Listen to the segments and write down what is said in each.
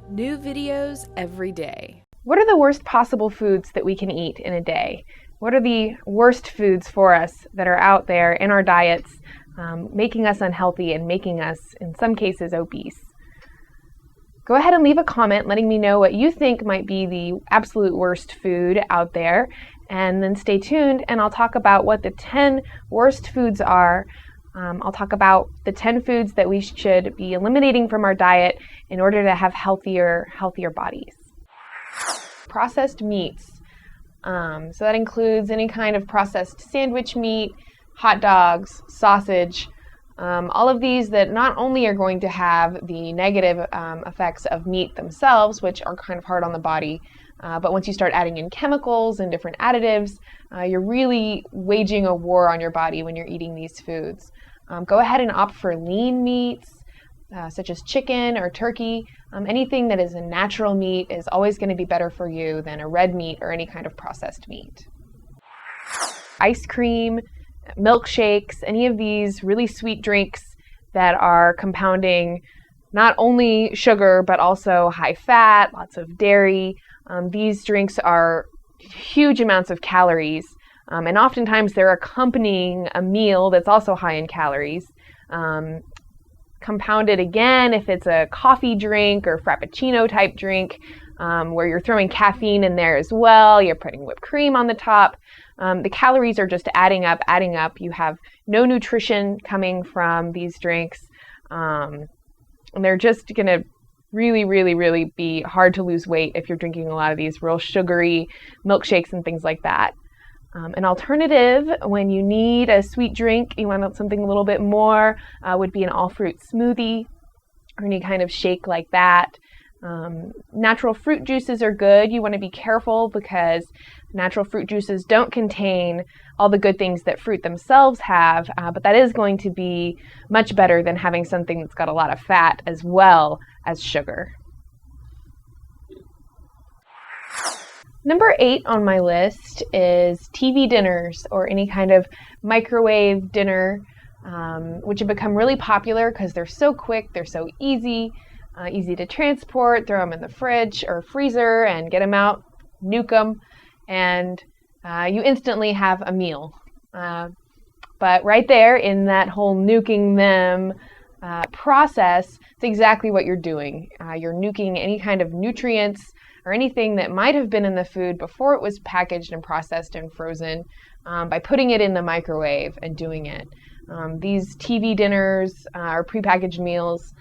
New videos every day. What are the worst possible foods that we can eat in a day? What are the worst foods for us that are out there in our diets, making us unhealthy and making us, in some cases, obese? Go ahead and leave a comment letting me know what you think might be the absolute worst food out there, and then stay tuned and I'll talk about what the 10 worst foods are. I'll talk about the 10 foods that we should be eliminating from our diet in order to have healthier bodies. Processed meats. So that includes any kind of processed sandwich meat, hot dogs, sausage, all of these that not only are going to have the negative effects of meat themselves, which are kind of hard on the body, but once you start adding in chemicals and different additives, you're really waging a war on your body when you're eating these foods. Go ahead and opt for lean meats, such as chicken or turkey. Anything that is a natural meat is always going to be better for you than a red meat or any kind of processed meat. Ice cream, milkshakes, any of these really sweet drinks that are compounding not only sugar but also high fat, lots of dairy. These drinks are huge amounts of calories, and oftentimes they're accompanying a meal that's also high in calories. Compounded again if it's a coffee drink or frappuccino type drink, where you're throwing caffeine in there as well, you're putting whipped cream on the top. The calories are just adding up. You have no nutrition coming from these drinks, and they're just going to really be hard to lose weight if you're drinking a lot of these real sugary milkshakes and things like that. An alternative when you need a sweet drink, you want something a little bit more, would be an all-fruit smoothie or any kind of shake like that. Natural fruit juices are good. You want to be careful because natural fruit juices don't contain all the good things that fruit themselves have, but that is going to be much better than having something that's got a lot of fat as well as sugar. Number 8 on my list is TV dinners or any kind of microwave dinner, which have become really popular because they're so quick, they're so easy to transport. Throw them in the fridge or freezer and get them out, nuke them, and you instantly have a meal. But right there in that whole nuking them process, it's exactly what you're doing. You're nuking any kind of nutrients or anything that might have been in the food before it was packaged and processed and frozen by putting it in the microwave and doing it. These TV dinners or prepackaged meals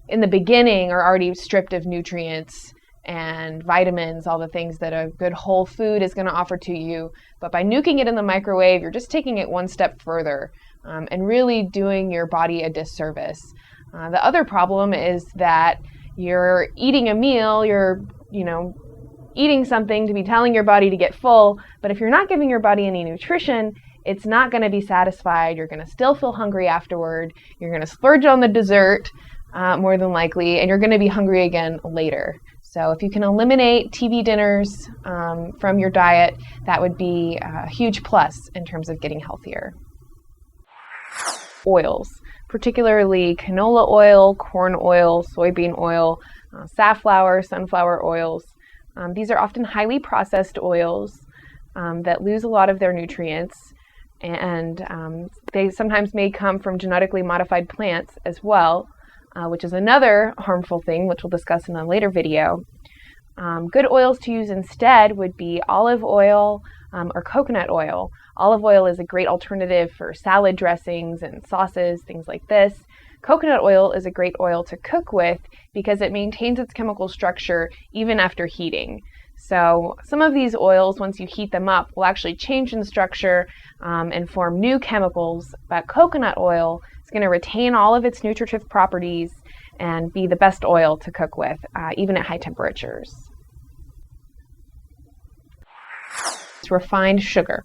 in the beginning are already stripped of nutrients and vitamins, all the things that a good whole food is going to offer to you. But by nuking it in the microwave, you're just taking it one step further and really doing your body a disservice. The other problem is that you're eating a meal, you're eating something to be telling your body to get full, but if you're not giving your body any nutrition, it's not going to be satisfied. You're going to still feel hungry afterward. You're going to splurge on the dessert, more than likely, and you're going to be hungry again later. So if you can eliminate TV dinners from your diet, that would be a huge plus in terms of getting healthier. Oils, particularly canola oil, corn oil, soybean oil, safflower, sunflower oils. These are often highly processed oils that lose a lot of their nutrients, and they sometimes may come from genetically modified plants as well, which is another harmful thing, which we'll discuss in a later video. Good oils to use instead would be olive oil or coconut oil. Olive oil is a great alternative for salad dressings and sauces, things like this. Coconut oil is a great oil to cook with because it maintains its chemical structure even after heating. So some of these oils, once you heat them up, will actually change in structure and form new chemicals, but coconut oil is going to retain all of its nutritive properties and be the best oil to cook with, even at high temperatures. It's refined sugar.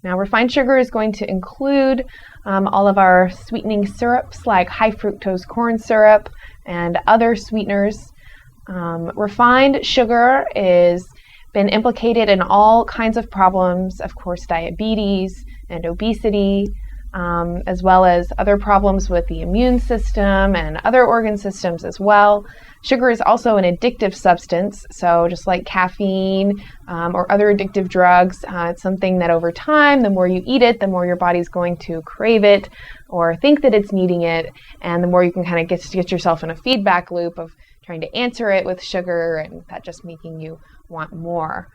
Now, refined sugar is going to include all of our sweetening syrups like high fructose corn syrup and other sweeteners. Refined sugar is been implicated in all kinds of problems, of course, diabetes and obesity, as well as other problems with the immune system and other organ systems as well. Sugar is also an addictive substance, so just like caffeine or other addictive drugs, it's something that over time, the more you eat it, the more your body's going to crave it or think that it's needing it, and the more you can kind of get yourself in a feedback loop of trying to answer it with sugar, and that just making you want more.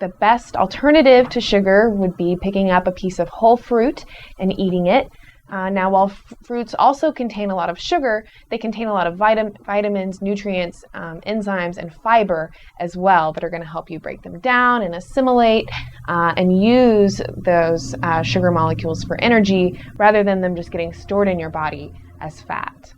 The best alternative to sugar would be picking up a piece of whole fruit and eating it. Now, while fruits also contain a lot of sugar, they contain a lot of vitamins, nutrients, enzymes, and fiber as well that are going to help you break them down and assimilate and use those sugar molecules for energy rather than them just getting stored in your body as fat.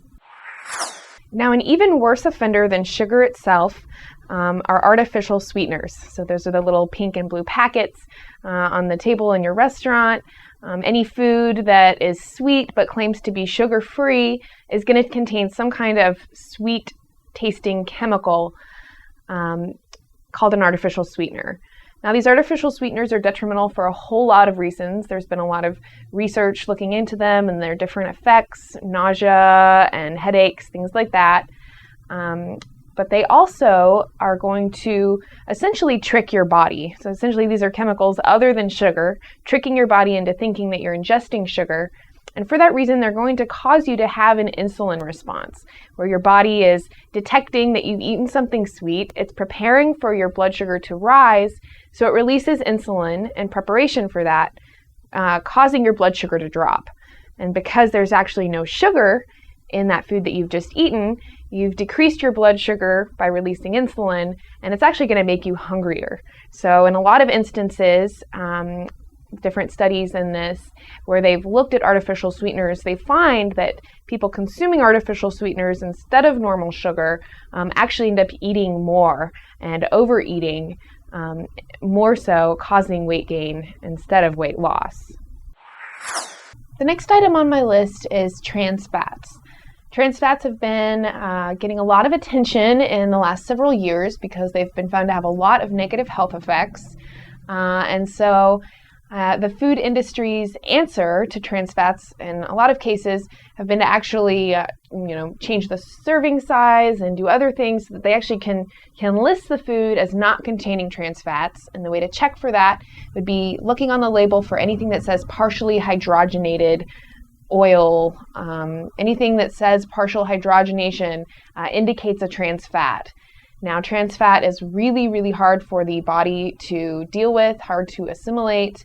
Now, an even worse offender than sugar itself are artificial sweeteners. So those are the little pink and blue packets on the table in your restaurant. Any food that is sweet but claims to be sugar-free is going to contain some kind of sweet-tasting chemical called an artificial sweetener. Now, these artificial sweeteners are detrimental for a whole lot of reasons. There's been a lot of research looking into them and their different effects, nausea and headaches, things like that. But they also are going to essentially trick your body. So essentially these are chemicals other than sugar, tricking your body into thinking that you're ingesting sugar. And for that reason, they're going to cause you to have an insulin response, where your body is detecting that you've eaten something sweet. It's preparing for your blood sugar to rise, so it releases insulin in preparation for that, causing your blood sugar to drop. And because there's actually no sugar in that food that you've just eaten, you've decreased your blood sugar by releasing insulin, and it's actually going to make you hungrier. So in a lot of instances, different studies in this, where they've looked at artificial sweeteners, they find that people consuming artificial sweeteners instead of normal sugar actually end up eating more and overeating, more so causing weight gain instead of weight loss. The next item on my list is trans fats. Trans fats have been getting a lot of attention in the last several years because they've been found to have a lot of negative health effects. And so the food industry's answer to trans fats in a lot of cases have been to actually change the serving size and do other things so that they actually can list the food as not containing trans fats. And the way to check for that would be looking on the label for anything that says partially hydrogenated oil. Anything that says partial hydrogenation indicates a trans fat. Now, trans fat is really, really hard for the body to deal with, hard to assimilate.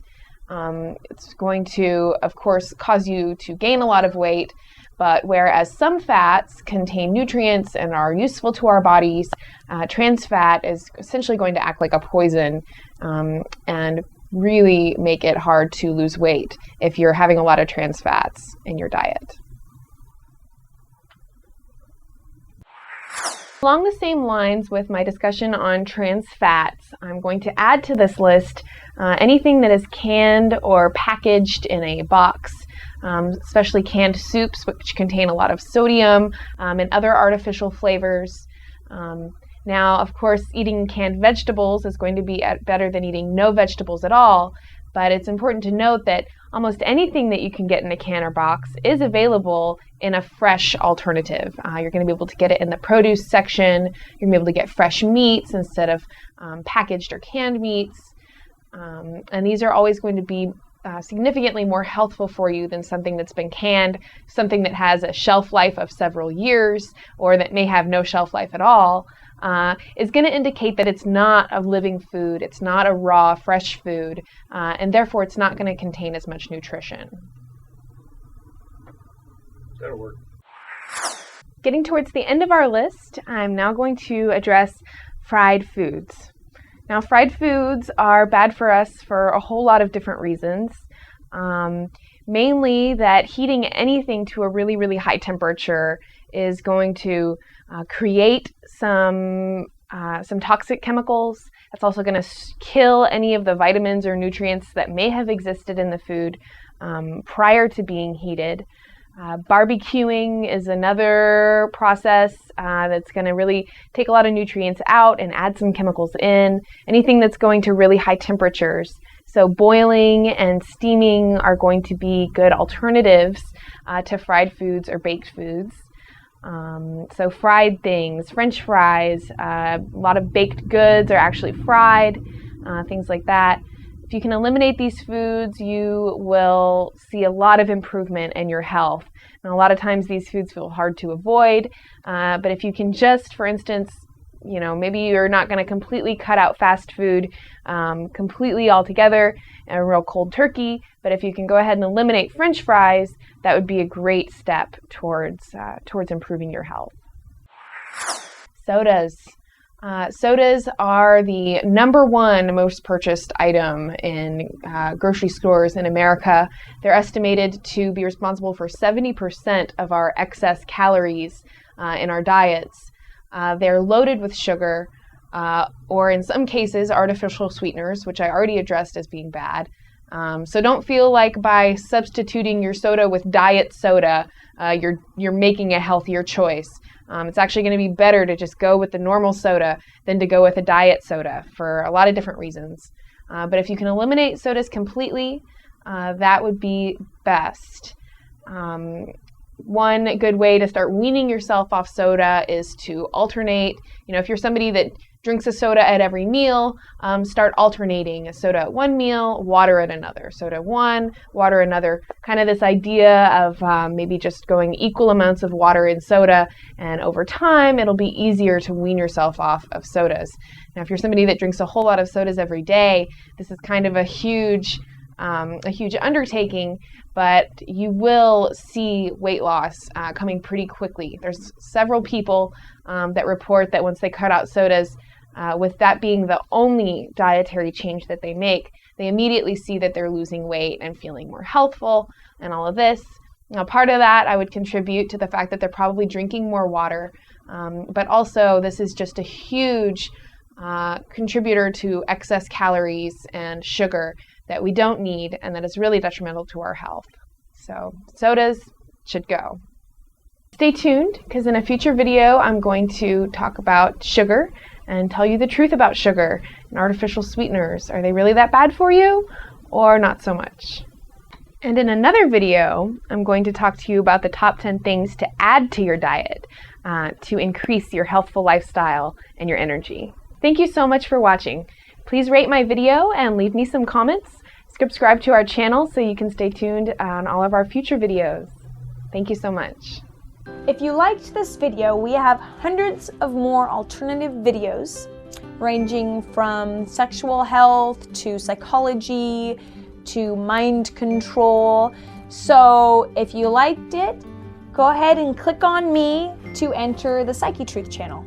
It's going to, of course, cause you to gain a lot of weight, but whereas some fats contain nutrients and are useful to our bodies, trans fat is essentially going to act like a poison and really make it hard to lose weight if you're having a lot of trans fats in your diet. Along the same lines with my discussion on trans fats, I'm going to add to this list anything that is canned or packaged in a box, especially canned soups, which contain a lot of sodium and other artificial flavors. Now, of course, eating canned vegetables is going to be better than eating no vegetables at all, but it's important to note that almost anything that you can get in a can or box is available in a fresh alternative. You're going to be able to get it in the produce section. You're going to be able to get fresh meats instead of packaged or canned meats. And these are always going to be significantly more healthful for you than something that's been canned, something that has a shelf life of several years or that may have no shelf life at all. Is going to indicate that it's not a living food, it's not a raw, fresh food, and therefore it's not going to contain as much nutrition. That'll work. Getting towards the end of our list, I'm now going to address fried foods. Now, fried foods are bad for us for a whole lot of different reasons. Mainly that heating anything to a really, really high temperature is going to create some toxic chemicals. That's also going to kill any of the vitamins or nutrients that may have existed in the food prior to being heated. Barbecuing is another process that's going to really take a lot of nutrients out and add some chemicals in. Anything that's going to really high temperatures So boiling and steaming are going to be good alternatives to fried foods or baked foods. So fried things, French fries, a lot of baked goods are actually fried, things like that. If you can eliminate these foods, you will see a lot of improvement in your health. And a lot of times these foods feel hard to avoid, but if you can just, for instance, maybe you're not going to completely cut out fast food completely altogether, a real cold turkey, but if you can go ahead and eliminate French fries, that would be a great step towards improving your health. Sodas. Sodas are the #1 most purchased item in grocery stores in America. They're estimated to be responsible for 70% of our excess calories in our diets. They're loaded with sugar, or in some cases, artificial sweeteners, which I already addressed as being bad. So don't feel like by substituting your soda with diet soda, you're making a healthier choice. It's actually going to be better to just go with the normal soda than to go with a diet soda for a lot of different reasons. But if you can eliminate sodas completely, that would be best. One good way to start weaning yourself off soda is to alternate. If you're somebody that drinks a soda at every meal, start alternating a soda at one meal, water at another. Soda one, water another. Kind of this idea of maybe just going equal amounts of water in soda, and over time it'll be easier to wean yourself off of sodas. Now, if you're somebody that drinks a whole lot of sodas every day, this is kind of a huge undertaking, but you will see weight loss coming pretty quickly. There's several people that report that once they cut out sodas, with that being the only dietary change that they make, they immediately see that they're losing weight and feeling more healthful and all of this. Now, part of that I would contribute to the fact that they're probably drinking more water, but also this is just a huge contributor to excess calories and sugar that we don't need and that is really detrimental to our health. So sodas should go. Stay tuned, because in a future video I'm going to talk about sugar and tell you the truth about sugar and artificial sweeteners. Are they really that bad for you or not so much? And in another video, I'm going to talk to you about the top 10 things to add to your diet to increase your healthful lifestyle and your energy. Thank you so much for watching. Please rate my video and leave me some comments. Subscribe to our channel so you can stay tuned on all of our future videos. Thank you so much. If you liked this video, we have hundreds of more alternative videos ranging from sexual health to psychology to mind control. So if you liked it, go ahead and click on me to enter the Psychetruth channel.